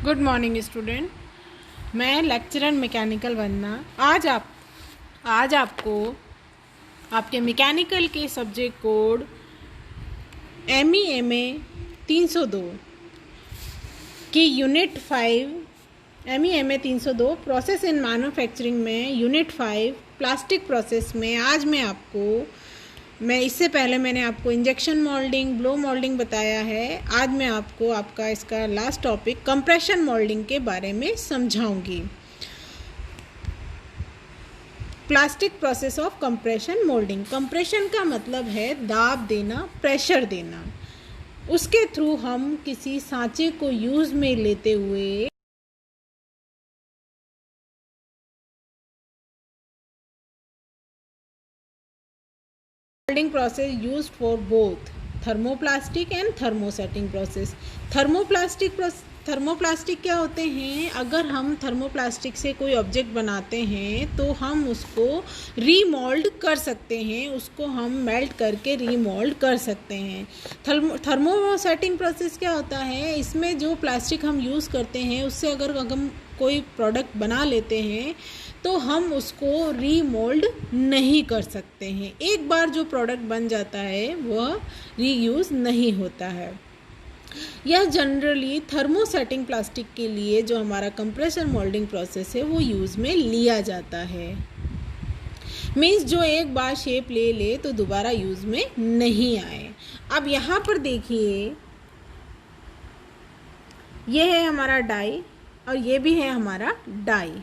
Good morning student. मैं lecturer mechanical वंदना आज आपको आपके मैकेनिकल के सब्जेक्ट कोड MEMA 302 की unit 5 MEMA 302 process in manufacturing में यूनिट 5 प्लास्टिक प्रोसेस में आज इससे पहले मैंने आपको इंजेक्शन मोल्डिंग, ब्लो मोल्डिंग बताया है। आज मैं आपको आपका इसका लास्ट टॉपिक कंप्रेशन मोल्डिंग के बारे में समझाऊंगी। Plastic process of compression moulding. Compression का मतलब है दाब देना, प्रेशर देना। उसके थ्रू हम किसी सांचे को यूज में लेते हुए molding process used for both thermoplastic and thermosetting process। Thermoplastic क्या होते हैं? अगर हम थर्मोप्लास्टिक से कोई ऑब्जेक्ट बनाते हैं तो हम उसको रीमोल्ड कर सकते हैं, उसको हम मेल्ट करके रीमोल्ड कर सकते हैं। थर्मोसेटिंग प्रोसेस क्या होता है? इसमें जो प्लास्टिक हम यूज़ करते हैं उससे अगर हम कोई प्रोडक्ट बना लेते हैं तो हम उसको रीमोल्ड नहीं कर सकते हैं। एक बार जो प्रोडक्ट बन जाता है वह रीयूज़ नहीं होता है। यह जनरली थर्मोसेटिंग प्लास्टिक के लिए जो हमारा कंप्रेशन मोल्डिंग प्रोसेस है वो यूज़ में लिया जाता है। मीन्स जो एक बार शेप ले तो दोबारा यूज़ में नहीं आए। अब यहाँ पर देखिए, ये है हमारा डाई और ये भी है हमारा डाई।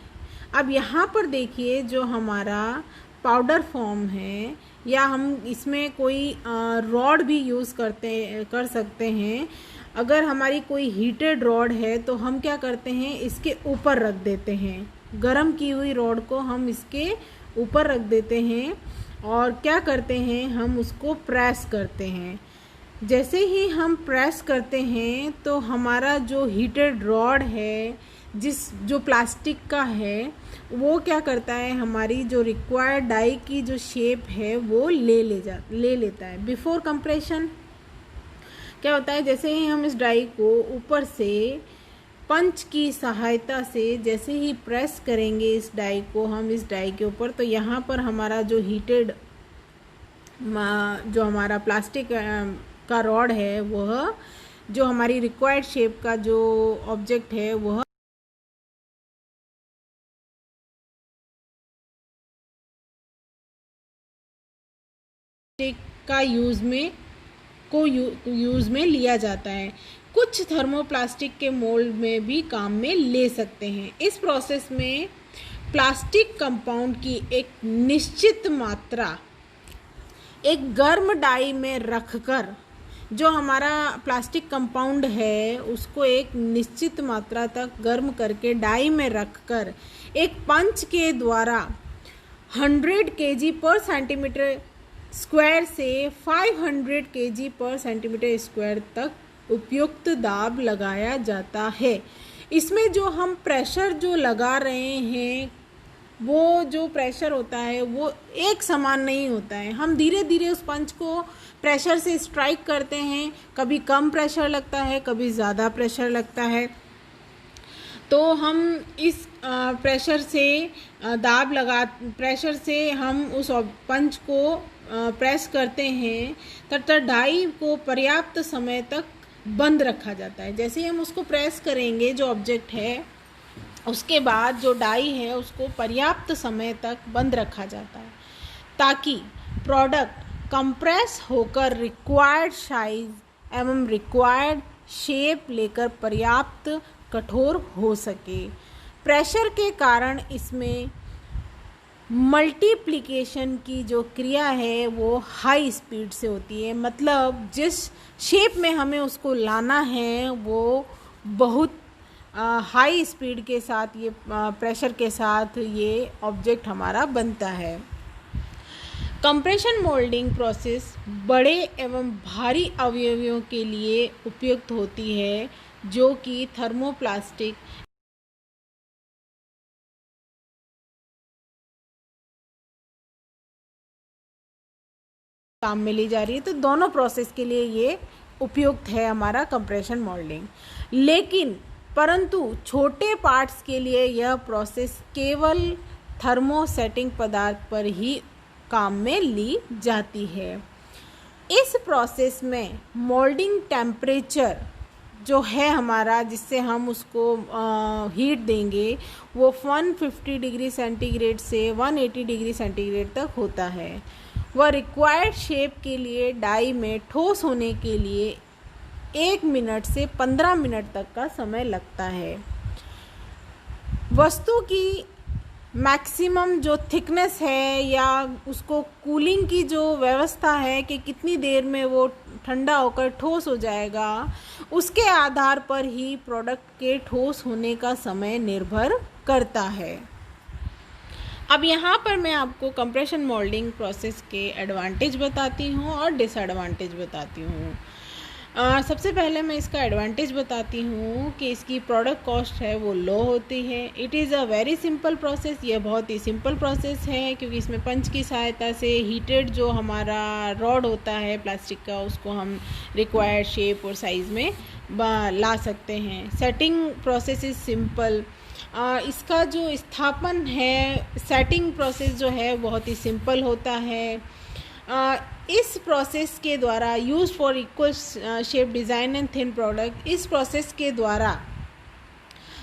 अब यहाँ पर देखिए, जो हमारा पाउडर फॉर्म है या हम इसमें कोई रॉड भी यूज़ कर सकते हैं। अगर हमारी कोई हीटेड रॉड है तो हम क्या करते हैं, इसके ऊपर रख देते हैं। गरम की हुई रॉड को हम इसके ऊपर रख देते हैं और क्या करते हैं, हम उसको प्रेस करते हैं। जैसे ही हम प्रेस करते हैं तो हमारा जो हीटेड रॉड है, जो प्लास्टिक का है, वो क्या करता है, हमारी जो रिक्वायर्ड डाई की जो शेप है वो ले लेता है। बिफोर कंप्रेशन क्या होता है, जैसे ही हम इस डाई को ऊपर से पंच की सहायता से जैसे ही प्रेस करेंगे इस डाई को हम इस डाई के ऊपर, तो यहाँ पर हमारा जो हीटेड जो हमारा प्लास्टिक का रॉड है, वह जो हमारी रिक्वायर्ड शेप का जो ऑब्जेक्ट है वह का यूज़ में लिया जाता है। कुछ थर्मोप्लास्टिक के मोल्ड में भी काम में ले सकते हैं। इस प्रोसेस में प्लास्टिक कंपाउंड की एक निश्चित मात्रा एक गर्म डाई में रखकर, जो हमारा प्लास्टिक कंपाउंड है उसको एक निश्चित मात्रा तक गर्म करके डाई में रखकर एक पंच के द्वारा 100 kg पर सेंटीमीटर स्क्वायर से 500 kg पर सेंटीमीटर स्क्वायर तक उपयुक्त दाब लगाया जाता है। इसमें जो हम प्रेशर जो लगा रहे हैं, वो जो प्रेशर होता है वो एक समान नहीं होता है। हम धीरे धीरे उस पंच को प्रेशर से स्ट्राइक करते हैं। कभी कम प्रेशर लगता है, कभी ज़्यादा प्रेशर लगता है। तो हम इस प्रेशर से हम उस पंच को प्रेस करते हैं तब डाई को पर्याप्त समय तक बंद रखा जाता है। जैसे ही हम उसको प्रेस करेंगे, जो ऑब्जेक्ट है, उसके बाद जो डाई है उसको पर्याप्त समय तक बंद रखा जाता है ताकि प्रोडक्ट कंप्रेस होकर रिक्वायर्ड साइज एवं रिक्वायर्ड शेप लेकर पर्याप्त कठोर हो सके। प्रेशर के कारण इसमें मल्टीप्लिकेशन की जो क्रिया है वो हाई स्पीड से होती है। मतलब जिस शेप में हमें उसको लाना है वो बहुत हाई स्पीड के साथ, ये प्रेशर के साथ ये ऑब्जेक्ट हमारा बनता है। कंप्रेशन मोल्डिंग प्रोसेस बड़े एवं भारी अवयवों के लिए उपयुक्त होती है, जो कि थर्मोप्लास्टिक काम में ली जा रही है। तो दोनों प्रोसेस के लिए ये उपयुक्त है हमारा कंप्रेशन मोल्डिंग। लेकिन परंतु छोटे पार्ट्स के लिए यह प्रोसेस केवल थर्मोसेटिंग पदार्थ पर ही काम में ली जाती है। इस प्रोसेस में मोल्डिंग टेम्परेचर जो है हमारा, जिससे हम उसको हीट देंगे, वो 150 डिग्री सेंटीग्रेड से 180 डिग्री सेंटीग्रेड तक होता है। वह रिक्वायर्ड शेप के लिए डाई में ठोस होने के लिए 1 मिनट से 15 मिनट तक का समय लगता है। वस्तु की मैक्सिमम जो थिकनेस है या उसको कूलिंग की जो व्यवस्था है कि कितनी देर में वो ठंडा होकर ठोस हो जाएगा, उसके आधार पर ही प्रोडक्ट के ठोस होने का समय निर्भर करता है। अब यहाँ पर मैं आपको कंप्रेशन मोल्डिंग प्रोसेस के एडवांटेज बताती हूँ और डिसएडवांटेज बताती हूँ। सबसे पहले मैं इसका एडवांटेज बताती हूँ कि इसकी प्रोडक्ट कॉस्ट है वो लो होती है। It is a very simple process. यह बहुत ही सिंपल प्रोसेस है क्योंकि इसमें पंच की सहायता से हीटेड जो हमारा रॉड होता है प्लास्टिक का, उसको हम रिक्वायर्ड शेप और साइज़ में ला सकते हैं। Setting process is simple. इसका जो स्थापन है, सेटिंग प्रोसेस जो है बहुत ही सिंपल होता है। इस प्रोसेस के द्वारा use for equal shape design and thin product, इस प्रोसेस के द्वारा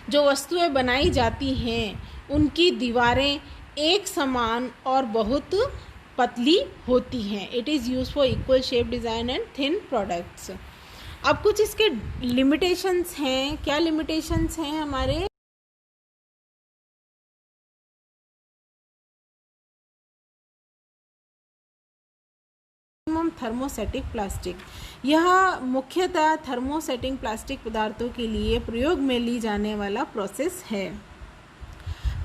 जो वस्तुएं बनाई जाती हैं उनकी दीवारें एक समान और बहुत पतली होती हैं। It is use for equal shape design and thin products. अब कुछ इसके लिमिटेशंस हैं। क्या लिमिटेशंस हैं हमारे? थर्मोसेटिक प्लास्टिक, यह मुख्यतः थर्मोसेटिंग प्लास्टिक पदार्थों के लिए प्रयोग में ली जाने वाला प्रोसेस है।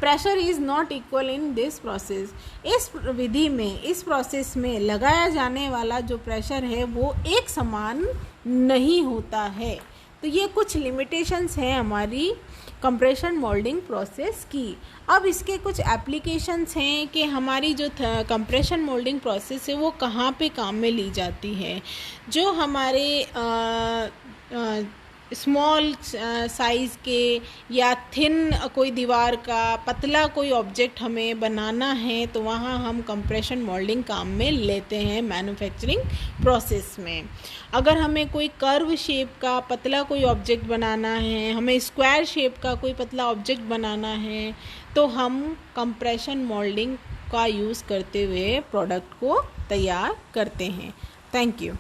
Pressure is not equal in this process. इस विधि में, इस प्रोसेस में लगाया जाने वाला जो प्रेशर है वो एक समान नहीं होता है। तो ये कुछ लिमिटेशंस हैं हमारी कंप्रेशन मोल्डिंग प्रोसेस की। अब इसके कुछ एप्लीकेशंस हैं कि हमारी जो कंप्रेशन मोल्डिंग प्रोसेस है वो कहाँ पे काम में ली जाती है। जो हमारे स्मॉल साइज़ के या थिन कोई दीवार का पतला कोई ऑब्जेक्ट हमें बनाना है तो वहाँ हम कंप्रेशन मोल्डिंग काम में लेते हैं मैन्युफैक्चरिंग प्रोसेस में। अगर हमें कोई कर्व शेप का पतला कोई ऑब्जेक्ट बनाना है, हमें स्क्वायर शेप का कोई पतला ऑब्जेक्ट बनाना है, तो हम कंप्रेशन मोल्डिंग का यूज़ करते हुए प्रोडक्ट को तैयार करते हैं। Thank you.